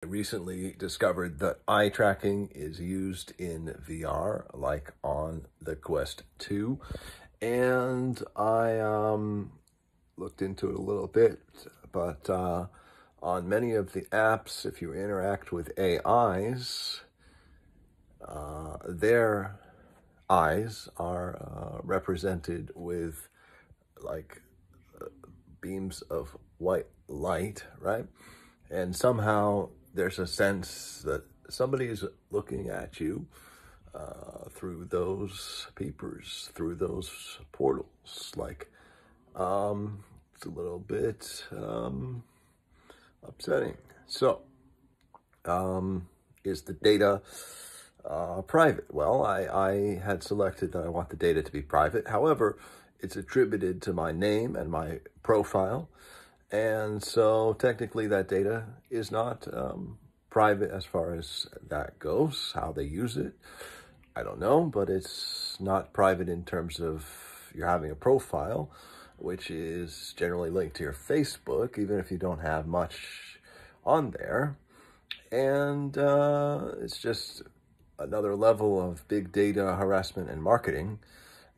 I recently discovered that eye tracking is used in VR, like on the Quest 2, and I looked into it a little bit, but on many of the apps, if you interact with AIs, their eyes are represented with like beams of white light, right? And somehow there's a sense that somebody is looking at you through those peepers, through those portals. It's a little bit upsetting. So, is the data private? Well, I had selected that I want the data to be private. However, it's attributed to my name and my profile. And so technically that data is not private as far as that goes. How they use it, I don't know, but it's not private in terms of you're having a profile, which is generally linked to your Facebook, even if you don't have much on there. And it's just another level of big data harassment and marketing.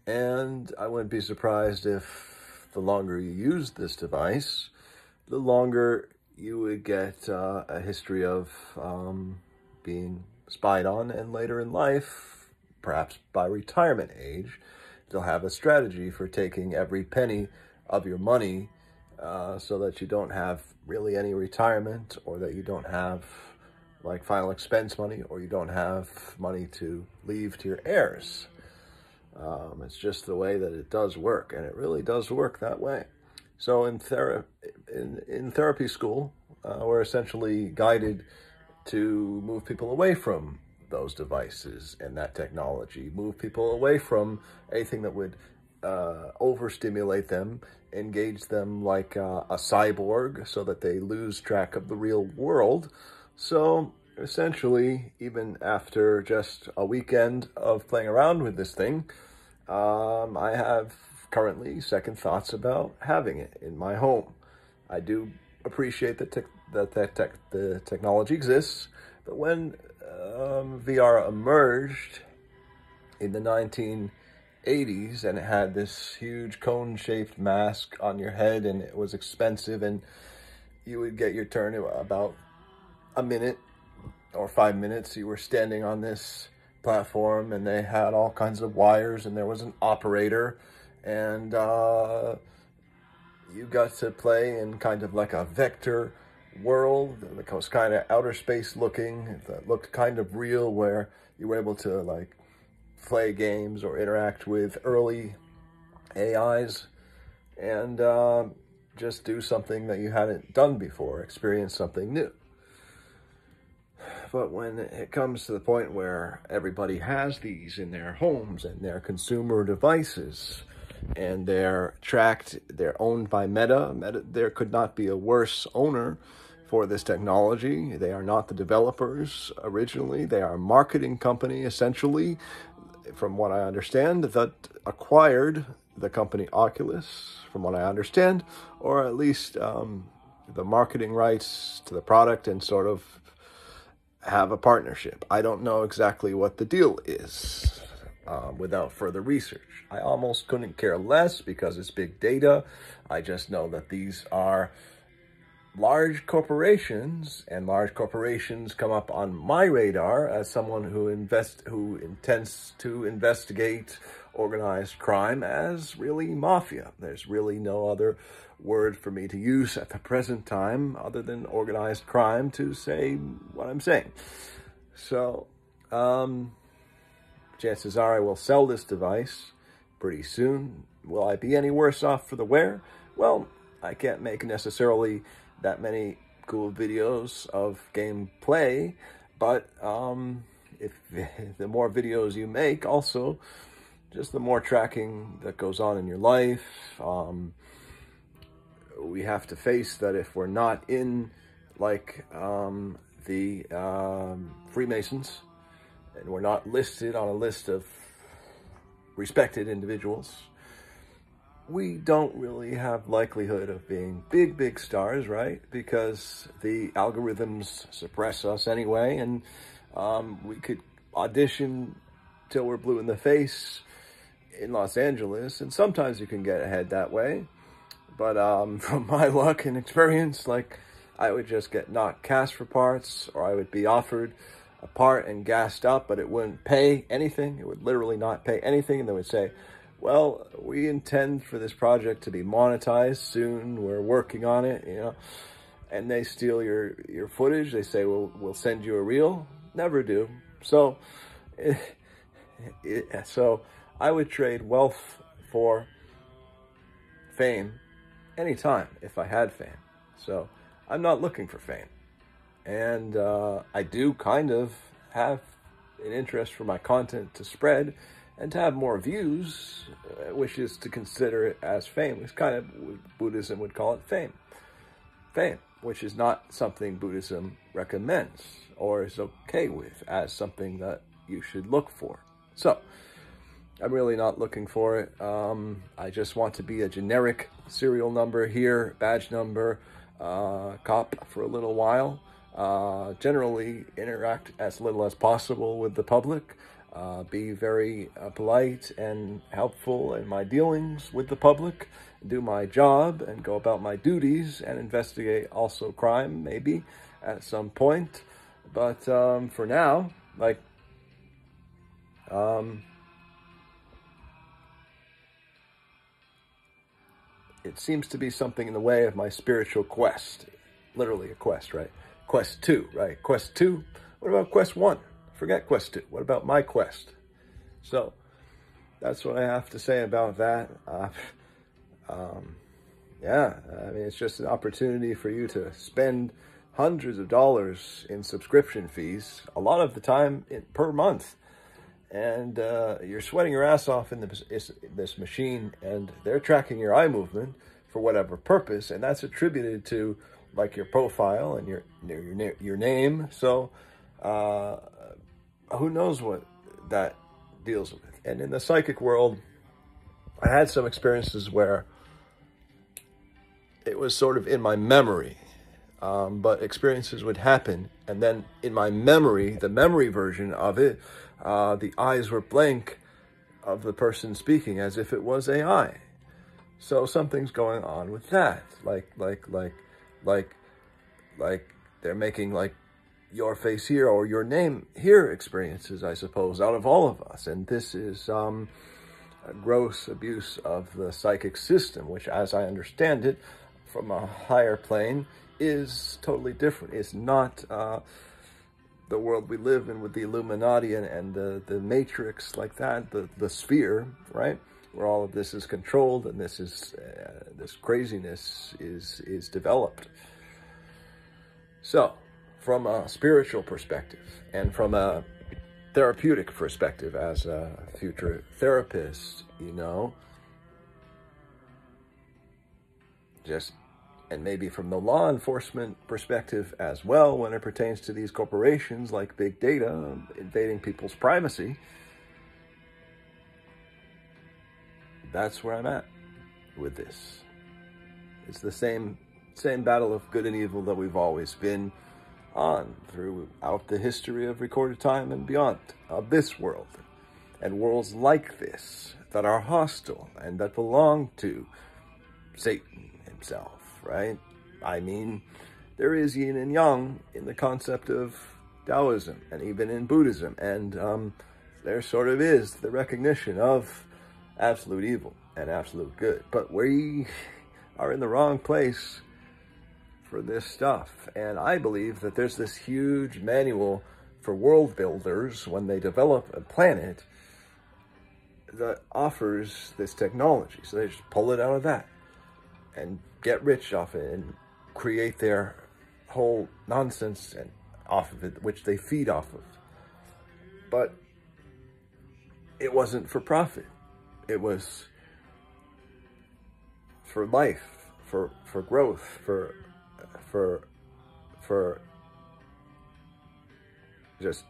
And I wouldn't be surprised if the longer you use this device, the longer you would get a history of being spied on, and later in life, perhaps by retirement age, they'll have a strategy for taking every penny of your money so that you don't have really any retirement, or that you don't have like final expense money, or you don't have money to leave to your heirs. It's just the way that it does work, and it really does work that way. So in therapy school, we're essentially guided to move people away from those devices and that technology, move people away from anything that would overstimulate them, engage them like a cyborg so that they lose track of the real world. So essentially, even after just a weekend of playing around with this thing, I have currently second thoughts about having it in my home. I do appreciate that the technology exists, but when VR emerged in the 1980s and it had this huge cone-shaped mask on your head, and it was expensive, and you would get your turn in about a minute or 5 minutes. You were standing on this platform, and they had all kinds of wires, and there was an operator, and you got to play in kind of like a vector world that was kind of outer space looking, that looked kind of real, where you were able to like play games or interact with early AIs and just do something that you hadn't done before, experience something new. But when it comes to the point where everybody has these in their homes and their consumer devices, and they're tracked, they're owned by Meta, there could not be a worse owner for this technology. They are not the developers originally. They are a marketing company, essentially, from what I understand, that acquired the company Oculus, from what I understand, or at least the marketing rights to the product, and sort of have a partnership. I don't know exactly what the deal is without further research. I almost couldn't care less because it's big data. I just know that these are large corporations, and large corporations come up on my radar as someone who intends to investigate organized crime as really mafia. There's really no other word for me to use at the present time other than organized crime to say what I'm saying. So, chances are I will sell this device pretty soon. Will I be any worse off for the wear? Well, I can't make necessarily that many cool videos of gameplay, but if the more videos you make, also just the more tracking that goes on in your life. We have to face that if we're not in like the Freemasons, and we're not listed on a list of respected individuals, we don't really have likelihood of being big stars, right? Because the algorithms suppress us anyway, and we could audition till we're blue in the face in Los Angeles, and sometimes you can get ahead that way. But from my luck and experience, like, I would just get not cast for parts, or I would be offered a part and gassed up, but it wouldn't pay anything. It would literally not pay anything, and they would say, well, we intend for this project to be monetized soon. We're working on it, you know. And they steal your footage. They say, well, we'll send you a reel. Never do. So, so I would trade wealth for fame anytime if I had fame. So I'm not looking for fame. And I do kind of have an interest for my content to spread and to have more views, which is to consider it as fame. It's kind of, Buddhism would call it fame. Fame, which is not something Buddhism recommends or is okay with as something that you should look for. So I'm really not looking for it. I just want to be a generic serial number here, badge number, cop for a little while. Generally interact as little as possible with the public. Be very polite and helpful in my dealings with the public, do my job and go about my duties and investigate also crime, maybe at some point. But for now, like, it seems to be something in the way of my spiritual quest. Literally a quest, right? Quest 2, right? Quest 2. What about Quest 1? Forget Quest 2. What about my quest? So that's what I have to say about that. Yeah, I mean, it's just an opportunity for you to spend hundreds of dollars in subscription fees, a lot of the time per month. And you're sweating your ass off in this machine, and they're tracking your eye movement for whatever purpose, and that's attributed to, like, your profile and your name. So who knows what that deals with. And in the psychic world, I had some experiences where it was sort of in my memory, but experiences would happen, and then in my memory, the memory version of it, the eyes were blank of the person speaking as if it was AI. So something's going on with that. Like they're making, like, your face here or your name here experiences, I suppose, out of all of us. And this is a gross abuse of the psychic system, which, as I understand it, from a higher plane, is totally different. It's not the world we live in with the Illuminati and the Matrix, like that, the sphere, right? Where all of this is controlled and this is this craziness is developed. So, from a spiritual perspective and from a therapeutic perspective, as a future therapist, you know, and maybe from the law enforcement perspective as well, when it pertains to these corporations like big data invading people's privacy, that's where I'm at with this. It's the same battle of good and evil that we've always been on throughout the history of recorded time and beyond, of this world and worlds like this that are hostile and that belong to Satan himself, right? I mean, there is yin and yang in the concept of Taoism and even in Buddhism, and there sort of is the recognition of absolute evil and absolute good, but we are in the wrong place for this stuff. And I believe that there's this huge manual for world builders when they develop a planet that offers this technology. So they just pull it out of that and get rich off it and create their whole nonsense and off of it, which they feed off of. But it wasn't for profit. It was for life, for growth, for just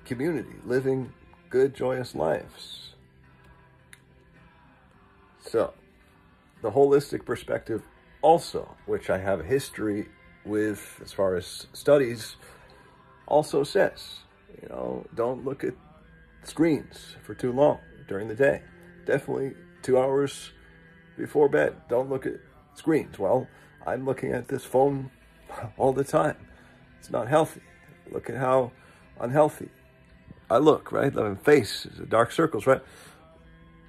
community, living good, joyous lives. So, the holistic perspective also, which I have a history with as far as studies, also says, don't look at screens for too long during the day. Definitely 2 hours before bed, don't look at screens. Well, I'm looking at this phone all the time. It's not healthy. Look at how unhealthy I look, right? My face is dark circles, right?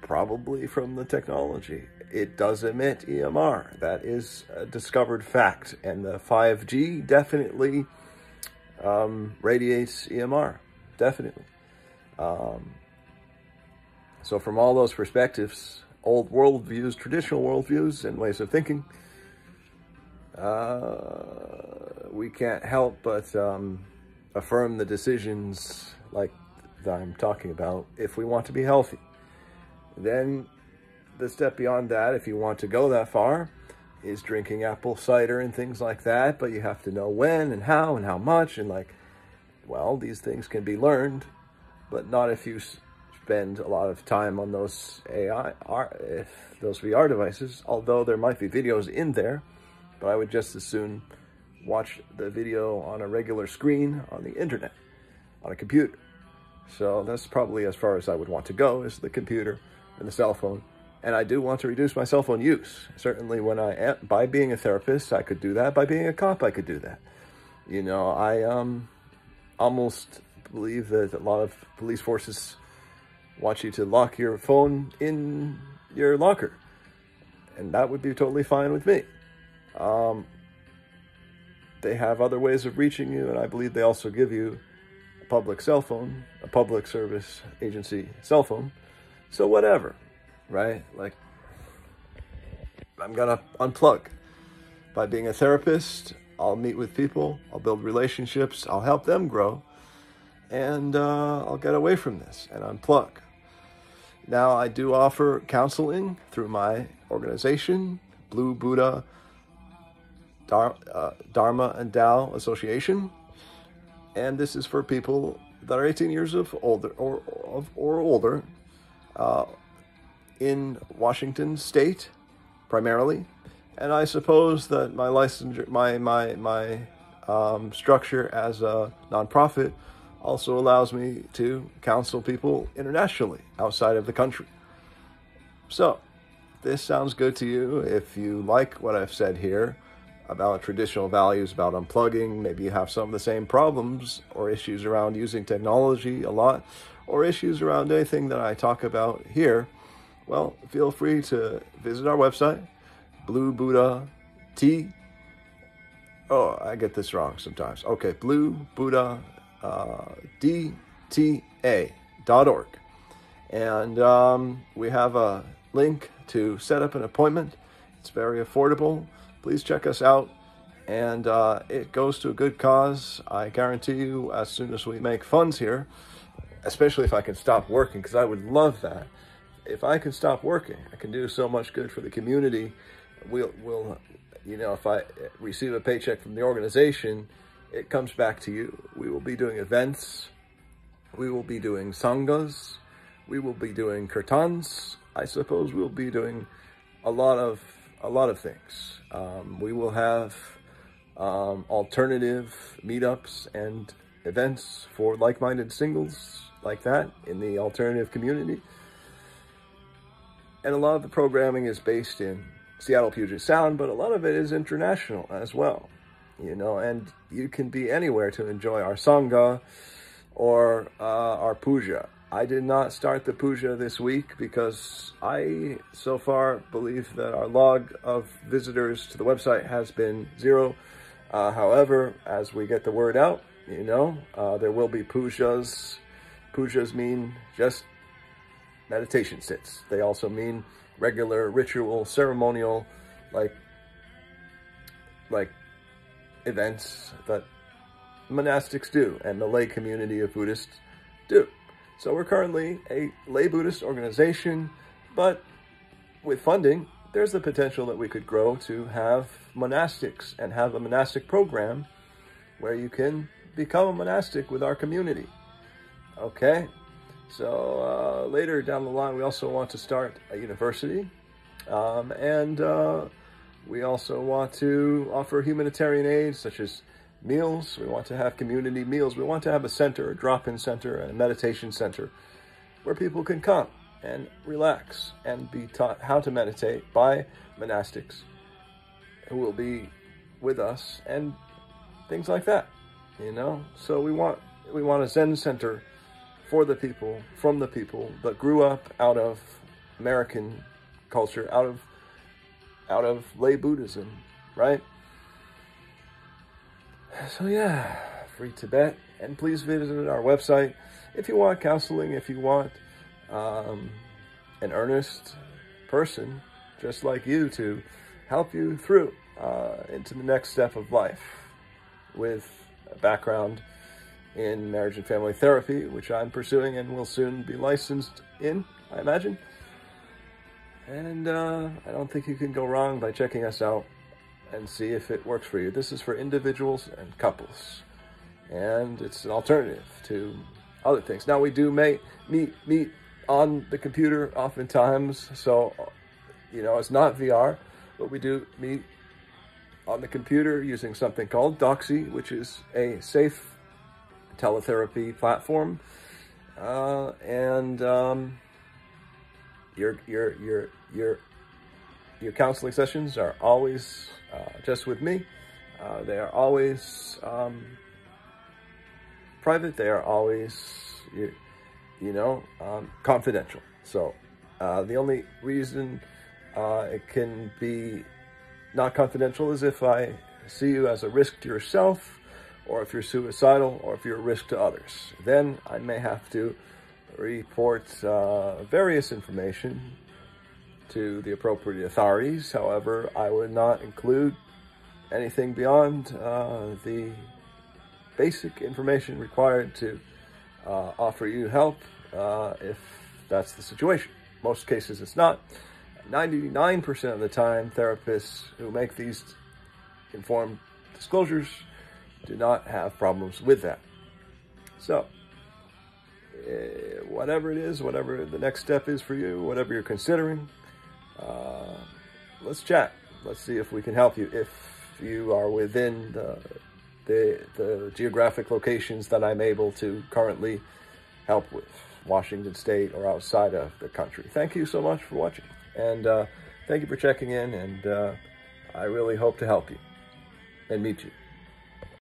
Probably from the technology. It does emit EMR. That is a discovered fact. And the 5G definitely radiates EMR. Definitely. So from all those perspectives, old worldviews, traditional worldviews, and ways of thinking, we can't help but affirm the decisions like that I'm talking about if we want to be healthy. Then the step beyond that, if you want to go that far, is drinking apple cider and things like that, but you have to know when and how much, and these things can be learned, but not if you spend a lot of time on those those VR devices, although there might be videos in there, but I would just as soon watch the video on a regular screen on the internet, on a computer. So that's probably as far as I would want to go, is the computer and the cell phone. And I do want to reduce my cell phone use. Certainly by being a therapist, I could do that. By being a cop, I could do that. I almost believe that a lot of police forces want you to lock your phone in your locker. And that would be totally fine with me. They have other ways of reaching you, and I believe they also give you a public cell phone, a public service agency cell phone. So whatever, right? I'm gonna unplug. By being a therapist, I'll meet with people, I'll build relationships, I'll help them grow, and I'll get away from this and unplug. Now, I do offer counseling through my organization, Blue Buddha Dharma and Tao Association, and this is for people that are 18 years of older or older in Washington State, primarily. And I suppose that my licensure, my structure as a nonprofit also allows me to counsel people internationally outside of the country. So, if this sounds good to you, if you like what I've said here about traditional values, about unplugging, maybe you have some of the same problems or issues around using technology a lot, or issues around anything that I talk about here, well, feel free to visit our website, Blue Buddha T. Oh, I get this wrong sometimes. Okay, Blue Buddha DTA.org. And we have a link to set up an appointment. It's very affordable. Please check us out. And it goes to a good cause. I guarantee you, as soon as we make funds here, especially if I can stop working, because I would love that. If I can stop working, I can do so much good for the community. We'll if I receive a paycheck from the organization, it comes back to you. We will be doing events. We will be doing sanghas. We will be doing kirtans. I suppose we'll be doing a lot of things. We will have alternative meetups and events for like-minded singles like that in the alternative community. And a lot of the programming is based in Seattle, Puget Sound, but a lot of it is international as well. And you can be anywhere to enjoy our Sangha or our Puja. I did not start the Puja this week because I, so far, believe that our log of visitors to the website has been 0. However, as we get the word out, there will be Pujas. Pujas mean just meditation sits. They also mean regular ritual, ceremonial, like events that monastics do and the lay community of Buddhists do. So we're currently a lay Buddhist organization, but with funding, there's the potential that we could grow to have monastics and have a monastic program where you can become a monastic with our community. Okay? So later down the line, we also want to start a university We also want to offer humanitarian aid, such as meals. We want to have community meals. We want to have a center, a drop-in center, a meditation center, where people can come and relax and be taught how to meditate by monastics who will be with us and things like that, you know? So we want a Zen center for the people, from the people, that grew up out of American culture, out of lay Buddhism, right? So yeah, free Tibet, and please visit our website if you want counseling, if you want an earnest person just like you to help you through into the next step of life with a background in marriage and family therapy, which I'm pursuing and will soon be licensed in, I imagine. And I don't think you can go wrong by checking us out and see if it works for you. This is for individuals and couples, and it's an alternative to other things. Now, we do meet on the computer oftentimes, so, you know, it's not VR, but we do meet on the computer using something called Doxy, which is a safe teletherapy platform, and your counseling sessions are always just with me. They are always private. They are always, confidential. So the only reason it can be not confidential is if I see you as a risk to yourself, or if you're suicidal, or if you're a risk to others. Then I may have to report various information to the appropriate authorities. However, I would not include anything beyond the basic information required to offer you help if that's the situation. Most cases it's not. 99% of the time, therapists who make these informed disclosures do not have problems with that. So, whatever it is, whatever the next step is for you, whatever you're considering, let's chat. Let's see if we can help you. If you are within the geographic locations that I'm able to currently help with, Washington State or outside of the country. Thank you so much for watching, and thank you for checking in, and I really hope to help you and meet you.